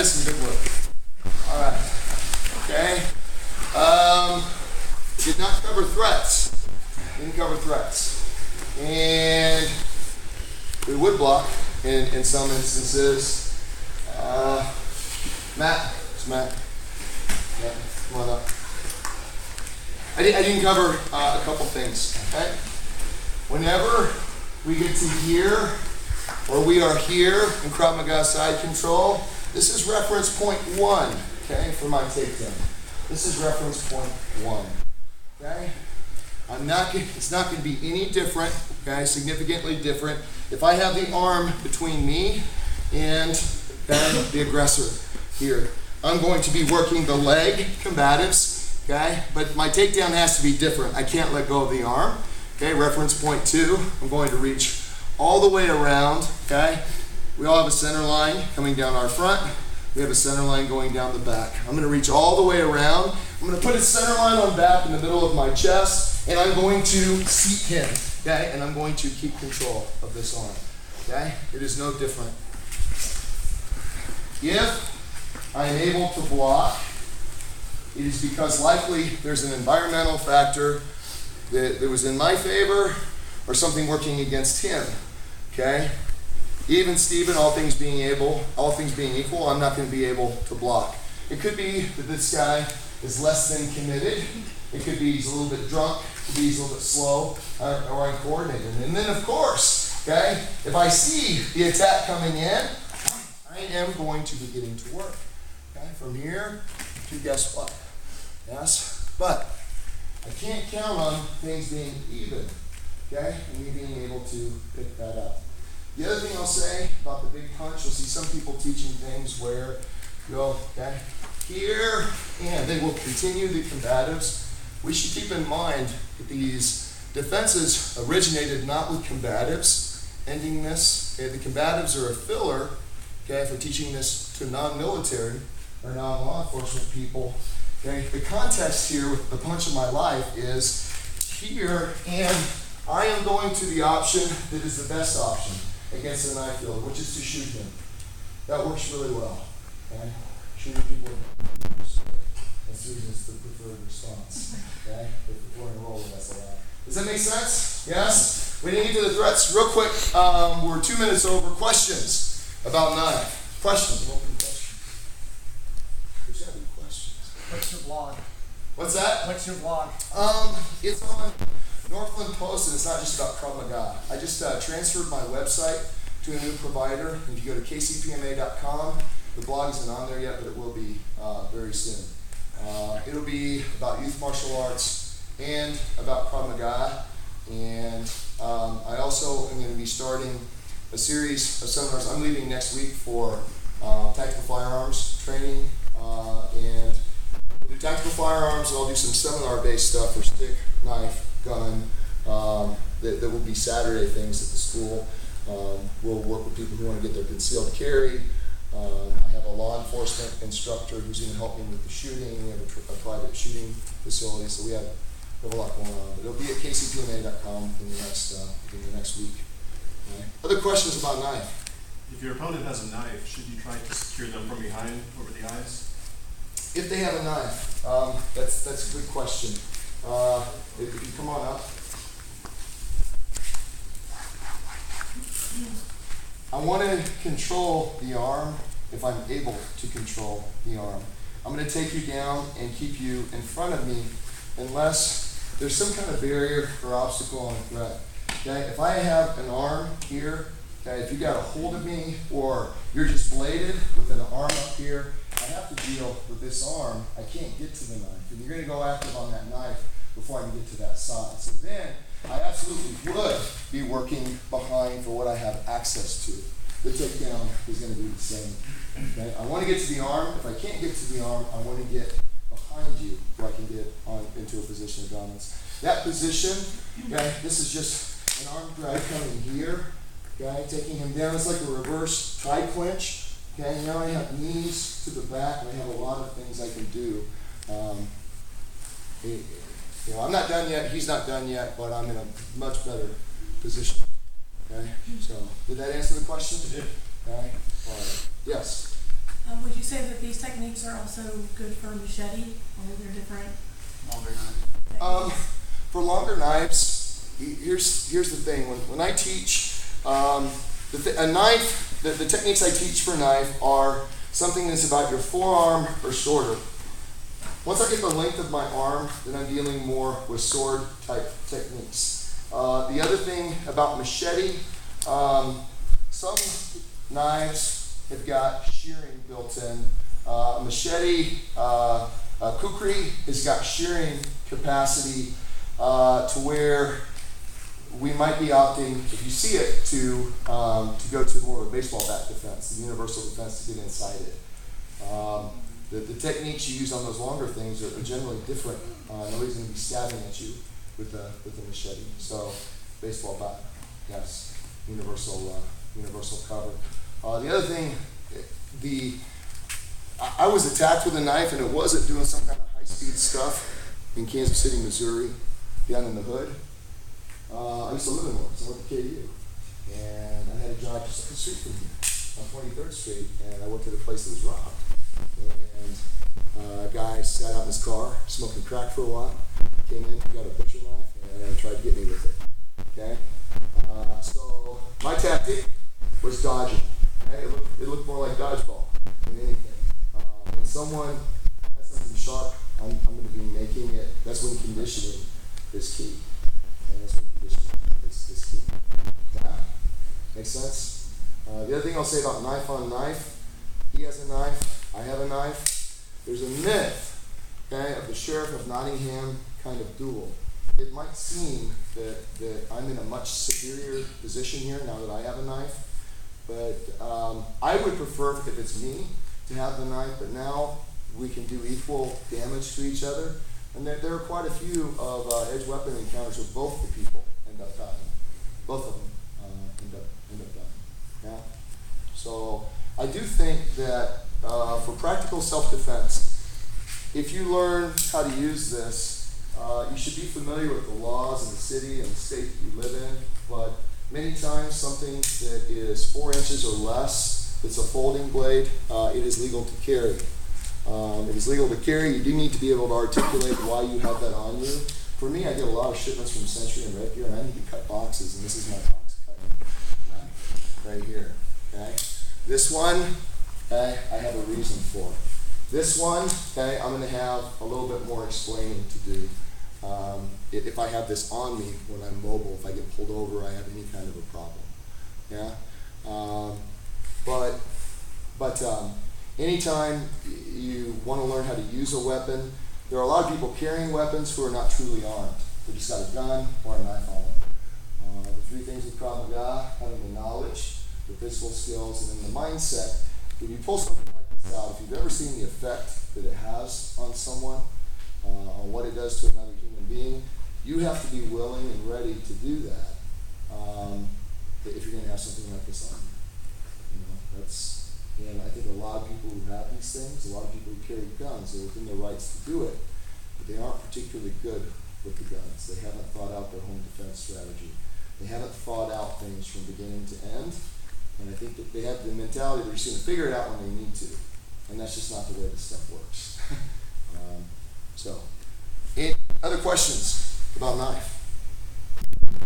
is some good work. All right. Okay. Did not cover threats. Didn't cover threats. And we would block in some instances. Matt. It's Matt. Yeah, come on up. I didn't cover a couple things. Okay. Whenever we get to here, or we are here in Krav Maga side control, this is reference point 1, okay, for my takedown. This is reference point 1, okay? It's not going to be any different, okay, significantly different, if I have the arm between me and the aggressor here. I'm going to be working the leg combatives, okay, but my takedown has to be different. I can't let go of the arm, okay, reference point 2, I'm going to reach all the way around, okay? We all have a center line coming down our front. We have a center line going down the back. I'm going to reach all the way around. I'm going to put a center line on back in the middle of my chest, and I'm going to seat him, okay? And I'm going to keep control of this arm, okay? It is no different. If I am able to block, it is because likely there's an environmental factor that was in my favor or something working against him. Okay? Even Steven, all things being equal, I'm not going to be able to block. It could be that this guy is less than committed. It could be he's a little bit drunk. It could be he's a little bit slow or uncoordinated. And then, of course, okay, if I see the attack coming in, I am going to be getting to work. Okay? From here to guess what? Yes? But I can't count on things being even. Okay? And me being able to pick that up. The other thing I'll say about the big punch, you'll see some people teaching things where you go, okay, here, and they will continue the combatives. We should keep in mind that these defenses originated not with combatives, ending this. Okay, the combatives are a filler, okay, for teaching this to non-military or non-law enforcement people. Okay, the context here with the punch of my life is here, and I am going to the option that is the best option against the knife field, which is to shoot him. That works really well. Okay? Shooting people, that's the reason it's the preferred response. Okay? If we're in a roll with us a lot. Does that make sense? Yes? We didn't get to the threats. Real quick, we're 2 minutes over. Questions about knife? Questions? Open questions. There's got to be questions. What's your blog? What's that? What's your blog? It's on Northland Post, and it's not just about Krav Maga. I just transferred my website to a new provider. If you go to kcpma.com, the blog isn't on there yet, but it will be very soon. It'll be about youth martial arts and about Krav Maga. And I also am going to be starting a series of seminars. I'm leaving next week for tactical firearms training, and we'll do tactical firearms, and I'll do some seminar-based stuff for stick, knife, gun, that will be Saturday things at the school. We'll work with people who want to get their concealed carry. I have a law enforcement instructor who's going to help me with the shooting. We have a private shooting facility, so we have a lot going on. But it'll be at kcpma.com in the next week. Okay. Other questions about knife? If your opponent has a knife, should you try to secure them from behind over the eyes? If they have a knife, that's a good question. If you come on up. I want to control the arm if I'm able to control the arm. I'm going to take you down and keep you in front of me unless there's some kind of barrier or obstacle on a threat. Okay? If I have an arm here, okay, if you got a hold of me or you're just bladed with an arm up here, I have to deal with this arm. I can't get to the knife. And you're going to go active on that knife before I can get to that side. So then I absolutely would be working behind for what I have access to. The takedown is going to be the same. Okay? I want to get to the arm. If I can't get to the arm, I want to get behind you where I can get into a position of dominance. That position, okay, this is just an arm drag coming here, okay, taking him down. It's like a reverse tie clinch. Okay, now I have knees to the back, and I have a lot of things I can do. I'm not done yet, he's not done yet, but I'm in a much better position. Okay, so did that answer the question? It did. Okay, all right. Yes? Would you say that these techniques are also good for machete, or are there different Longer knife. techniques? For longer knives, here's the thing. When I teach, a knife, the techniques I teach for a knife are something that's about your forearm or shorter. Once I get the length of my arm, then I'm dealing more with sword type techniques. The other thing about machete, some knives have got shearing built in. A machete, kukri has got shearing capacity to where we might be opting, if you see it, to go to more of a baseball bat defense, the universal defense, to get inside it. The techniques you use on those longer things are generally different. Nobody's going to be stabbing at you with a machete. So, baseball bat, yes, universal cover. The other thing, I was attacked with a knife, and it wasn't doing some kind of high-speed stuff in Kansas City, Missouri, down in the hood. I used to live in Lawrence. I went to KU, and I had a job just up the street from here, on 23rd Street, and I went to the place that was robbed. And a guy sat out in his car, smoking crack for a while, came in, got a butcher knife, and tried to get me with it. Okay? So my tactic was dodging. Okay? It looked more like dodgeball than anything. When someone has something sharp, I'm going to be making it. That's when conditioning is key. And that's when conditioning is key. Yeah? Makes sense? The other thing I'll say about knife on knife, he has a knife, I have a knife. There's a myth, okay, of the Sheriff of Nottingham kind of duel. It might seem that I'm in a much superior position here now that I have a knife, but I would prefer, if it's me, to have the knife, but now we can do equal damage to each other. And there are quite a few of edge weapon encounters where both the people end up dying. Both of them end up dying. Yeah? So I do think that for practical self-defense, if you learn how to use this, you should be familiar with the laws in the city and the state that you live in, but many times something that is 4 inches or less, it's a folding blade, it is legal to carry. It is legal to carry. You do need to be able to articulate why you have that on you. For me, I get a lot of shipments from Century and Red Gear, and I need to cut boxes, and this is my box cutting knife right here. Okay? This one, okay, I have a reason for. This one, okay, I'm going to have a little bit more explaining to do. If I have this on me when I'm mobile, if I get pulled over, I have any kind of a problem. Yeah? But anytime you want to learn how to use a weapon, there are a lot of people carrying weapons who are not truly armed. They just got a gun or a knife on them. The 3 things with Krav Maga: having the knowledge, the physical skills, and then the mindset. If you pull something like this out, if you've ever seen the effect that it has on someone, on what it does to another human being, you have to be willing and ready to do that if you're going to have something like this on you. And I think a lot of people who have these things, a lot of people who carry guns, are within their rights to do it, but they aren't particularly good with the guns. They haven't thought out their home defense strategy. They haven't thought out things from beginning to end, and I think that they have the mentality they're just going to figure it out when they need to, and that's just not the way this stuff works. Other questions about knife?